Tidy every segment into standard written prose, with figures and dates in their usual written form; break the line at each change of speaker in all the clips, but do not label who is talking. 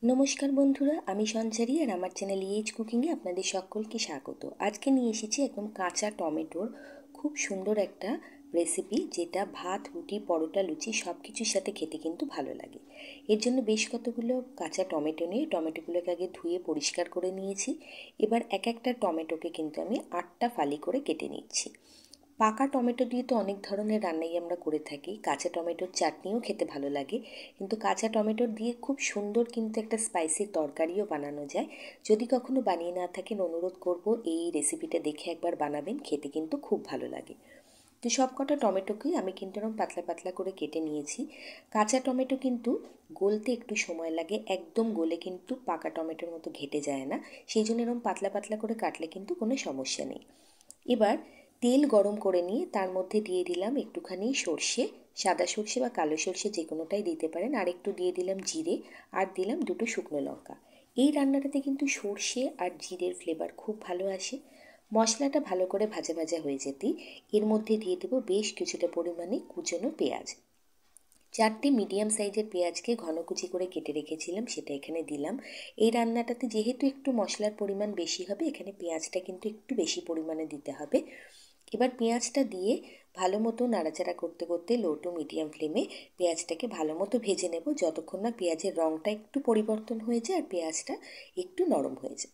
नमस्कार बंधुरा आमी सঞ্চারী और आमार चैनल EH कुकिंगे आपनादेर सकलके स्वागत। आज के निये एसेछि एकदम काँचा टमेटोर खूब सुंदर एकटा रेसिपि जेटा भात रुटी परोटा लुचि सब किछुर साथे खेते किन्तु भालो लागे। एर जोन्नो बेश कतगुलो काँचा टमेटो निये टमेटोगुलोके आगे धुए परिष्कार करे नियेछि। एबार एक एकटा टमेटोके किन्तु आमी 8टा फाली करे केटे निচ্ছি। पाका टमेटो दिए तो अनेक धरनेर रान्नाई आमरा करे थाकी, काँचा टमेटोर चाटनिও खेते भालो लागे, किन्तु काँचा टमेटो दिए खूब सुंदर किन्तु एकटा स्पाइसि तरकारिও बानानो जाय। यदि कखनो बानिये ना थाकेन अनुरोध करब एई रेसिपिटा देखे एकबार बानाबेन, खेते किन्तु खूब भालो लागे। तो सब कटा टमेटोके आमी किन्तु एरकम पातला पातला करे केटे निয়েছি। काँचा टमेटो किन्तु गलते एकटू समय लागे, एकदम गले किन्तु पाका टमेटोर मतो घेटे जाय ना, सेइजोन्नो एरकम पातला पातला करे काटले किन्तु कोनो समस्या नेই। एबार तेल गरम करे निয়ে तार मধ্যে দিয়ে দিলাম একটুখানি সরষে, সাদা সরষে বা কালো সরষে যে কোনোটাই দিতে পারেন, আর একটু দিয়ে দিলাম জিরে, আর দিলাম দুটো শুকনো লঙ্কা। এই রান্নাটাতে কিন্তু সরষে আর জিরের ফ্লেভার খুব ভালো আসে। মশলাটা ভালো করে ভাজা ভাজা হয়ে যেতেই এর মধ্যে দিয়ে দেব বেশ কিছুটা পরিমাণে কুচনো পেঁয়াজ। 4টে মিডিয়াম সাইজের পেঁয়াজকে ঘন কুচি করে কেটে রেখেছিলাম, সেটা এখানে দিলাম। এই রান্নাটাতে যেহেতু একটু মশলার পরিমাণ বেশি হবে, এখানে পেঁয়াজটা কিন্তু একটু বেশি পরিমাণে দিতে হবে। এবার পেঁয়াজটা দিয়ে ভালো মতো নাড়াচাড়া করতে করতে লো টু মিডিয়াম ফ্লেমে পেঁয়াজটাকে ভালো মতো ভেজে নেব, যতক্ষণ না পেঁয়াজের রঙটা একটু পরিবর্তন হয়ে যায় আর পেঁয়াজটা একটু নরম হয়ে যায়।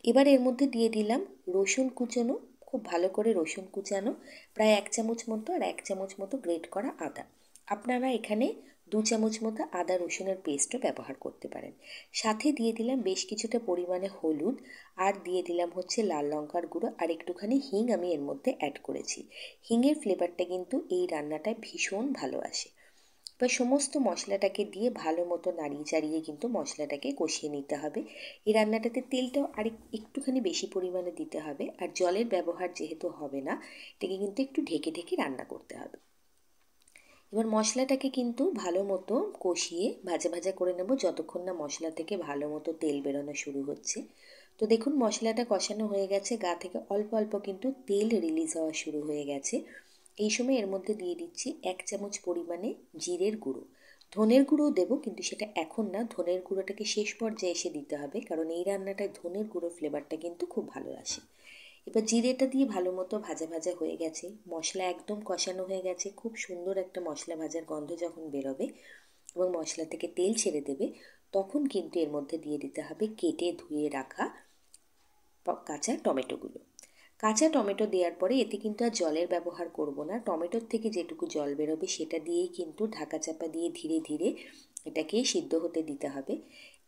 এবার এর মধ্যে দিয়ে দিলাম রসুন কুচানো, খুব ভালো করে রসুন কুচানো, প্রায় 1 চামচ মতো, আর 1 চামচ মতো গ্রেট করা আদা। আপনারা এখানে 2 চামচ মতো আদা রসুনের পেস্টও ব্যবহার করতে পারেন। সাথে দিয়ে দিলাম বেশ কিছুটা পরিমাণে হলুদ, আর দিয়ে দিলাম হচ্ছে লাল লঙ্কার গুঁড়ো, আর একটুখানি হিং আমি এর মধ্যে অ্যাড করেছি। হিঙের ফ্লেভারটা কিন্তু এই রান্নাটায় ভীষণ ভালো আসে। এবার সমস্ত মশলাটাকে দিয়ে ভালো মতো নাড়িয়ে চাড়িয়ে কিন্তু মশলাটাকে কষিয়ে নিতে হবে। এই রান্নাটাতে তেলটাও একটুখানি বেশি পরিমাণে দিতে হবে, আর জলের ব্যবহার যেহেতু হবে না, এটাকে কিন্তু একটু ঢেকে ঢেকে রান্না করতে হবে। এবার মশলাটাকে কিন্তু ভালো মতো কষিয়ে ভাজা ভাজা করে নেব, যতক্ষণ না মশলা থেকে ভালো মতো তেল বেরোনো শুরু হচ্ছে। তো দেখুন মশলাটা কষানো হয়ে গেছে, গা থেকে অল্প অল্প কিন্তু তেল রিলিজ হওয়া শুরু হয়ে গেছে। এই সময় এর মধ্যে দিয়ে দিচ্ছি 1 চামচ পরিমাণে জিরের গুঁড়ো। ধনের গুঁড়োও দেবো, কিন্তু সেটা এখন না, ধনের গুঁড়োটাকে শেষ পর্যায়ে এসে দিতে হবে, কারণ এই রান্নাটায় ধনের গুঁড়োর ফ্লেভারটা কিন্তু খুব ভালো আসে। এবার জিরেটা দিয়ে ভালো মতো ভাজা ভাজা হয়ে গেছে, মশলা একদম কষানো হয়ে গেছে, খুব সুন্দর একটা মশলা ভাজার গন্ধ যখন বেরোবে এবং মশলা থেকে তেল ছেড়ে দেবে, তখন কিন্তু এর মধ্যে দিয়ে দিতে হবে কেটে ধুয়ে রাখা কাঁচা টমেটোগুলো। কাঁচা টমেটো দেওয়ার পরে এতে কিন্তু আর জলের ব্যবহার করব না, টমেটোর থেকে যেটুকু জল বেরোবে সেটা দিয়েই কিন্তু ঢাকা চাপা দিয়ে ধীরে ধীরে এটাকে সিদ্ধ হতে দিতে হবে।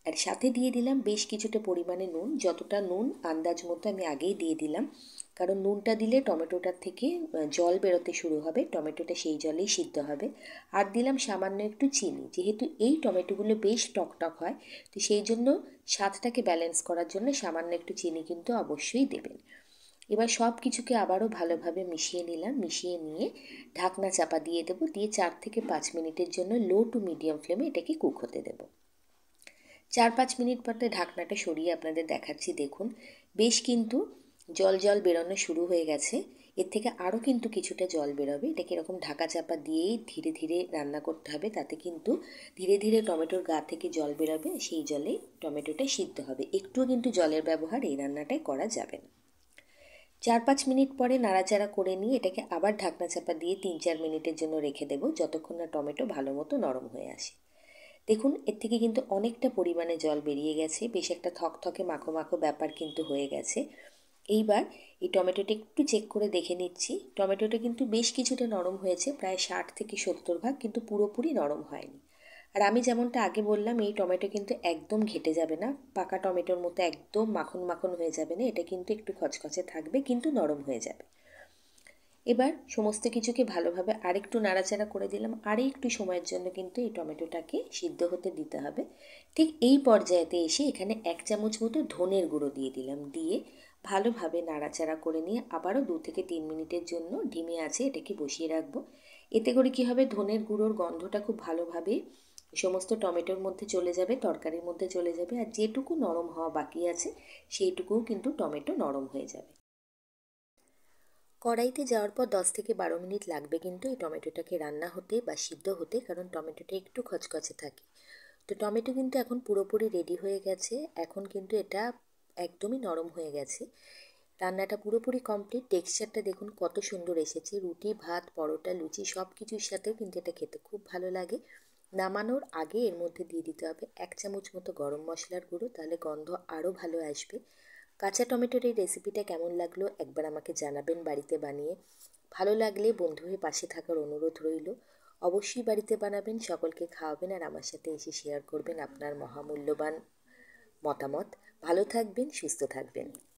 আর সাথে দিয়ে দিলাম বেশ কিছুটা পরিমাণে নুন, যতটা নুন আন্দাজ মতো আমি আগেই দিয়ে দিলাম, কারণ নুনটা দিলে টমেটোটার থেকে জল বেরোতে শুরু হবে, টমেটোটা সেই জলেই সিদ্ধ হবে। আর দিলাম সামান্য একটু চিনি, যেহেতু এই টমেটোগুলো বেশ টকটক হয়, তো সেই জন্য স্বাদটাকে ব্যালেন্স করার জন্য সামান্য একটু চিনি কিন্তু অবশ্যই দেবেন। এবার সব কিছুকে আবারও ভালোভাবে মিশিয়ে নিলাম, মিশিয়ে নিয়ে ঢাকনা চাপা দিয়ে দেবো, দিয়ে 4 থেকে 5 মিনিটের জন্য লো টু মিডিয়াম ফ্লেমে এটাকে কুক হতে দেবো। 4-5 মিনিট পরে ঢাকনাটা সরিয়ে আপনাদের দেখাচ্ছি। দেখুন বেশ কিন্তু জল জল বেরোনো শুরু হয়ে গেছে, এর থেকে আরও কিন্তু কিছুটা জল বেরোবে। এটাকে এরকম ঢাকা চাপা দিয়েই ধীরে ধীরে রান্না করতে হবে, তাতে কিন্তু ধীরে ধীরে টমেটোর গা থেকে জল বেরোবে, সেই জলে টমেটোটা সিদ্ধ হবে। একটুও কিন্তু জলের ব্যবহার এই রান্নাটায় করা যাবে না। 4-5 মিনিট পরে নাড়াচাড়া করে নিয়ে এটাকে আবার ঢাকনা চাপা দিয়ে 3-4 মিনিটের জন্য রেখে দেবো, যতক্ষণ না টমেটো ভালো মতো নরম হয়ে আসে। দেখুন এর থেকে কিন্তু অনেকটা পরিমাণে জল বেরিয়ে গেছে, বেশ একটা থকথকে মাখো মাখো ব্যাপার কিন্তু হয়ে গেছে। এইবার এই টমেটোটা একটু চেক করে দেখে নিচ্ছি, টমেটোটা কিন্তু বেশ কিছুটা নরম হয়েছে, প্রায় 60 থেকে 70 ভাগ, কিন্তু পুরোপুরি নরম হয়নি। আর আমি যেমনটা আগে বললাম, এই টমেটো কিন্তু একদম ঘেটে যাবে না, পাকা টমেটোর মতো একদম মাখন মাখন হয়ে যাবে না, এটা কিন্তু একটু খচখচে থাকবে, কিন্তু নরম হয়ে যাবে। এবার সমস্ত কিছুকে ভালোভাবে আরেকটু নাড়াচাড়া করে দিলাম, আর একটু সময়ের জন্য কিন্তু এই টমেটোটাকে সিদ্ধ হতে দিতে হবে। ঠিক এই পর্যায়েতে এসে এখানে 1 চামচ মতো ধনের গুঁড়ো দিয়ে দিলাম, দিয়ে ভালোভাবে নাড়াচাড়া করে নিয়ে আবারও 2 থেকে 3 মিনিটের জন্য ডিমে আছে এটাকে বসিয়ে রাখবো। এতে করে কি হবে, ধনের গুঁড়োর গন্ধটা খুব ভালোভাবে সমস্ত টমেটোর মধ্যে চলে যাবে, তরকারির মধ্যে চলে যাবে, আর যেটুকু নরম হওয়া বাকি আছে সেইটুকুও কিন্তু টমেটো নরম হয়ে যাবে। কড়াইতে যাওয়ার পর 10 থেকে 12 মিনিট লাগবে কিন্তু এই টমেটোটাকে রান্না হতে বা সিদ্ধ হতে, কারণ টমেটোটা একটু খচখচে থাকে। তো টমেটো কিন্তু এখন পুরোপুরি রেডি হয়ে গেছে। এখন কিন্তু এটা একদমই নরম হয়ে গেছে। রান্নাটা পুরোপুরি কমপ্লিট। টেক্সচারটা দেখুন কত সুন্দর এসেছে। রুটি, ভাত, পরোটা, লুচি সব কিছুর সাথেও কিন্তু এটা খেতে খুব ভালো লাগে। নামানোর আগে এর মধ্যে দিয়ে দিতে হবে 1 চামচ মতো গরম মশলার গুঁড়ো, তাহলে গন্ধ আরও ভালো আসবে। কাঁচা টমেটোর এই রেসিপিটা কেমন লাগলো একবার আমাকে জানাবেন বাড়িতে বানিয়ে। ভালো লাগলে বন্ধু হয়ে পাশে থাকার অনুরোধ রইল। অবশ্যই বাড়িতে বানাবেন, সকলকে খাওয়াবেন আর আমার সাথে এসে শেয়ার করবেন আপনার মহামূল্যবান মতামত। ভালো থাকবেন, সুস্থ থাকবেন।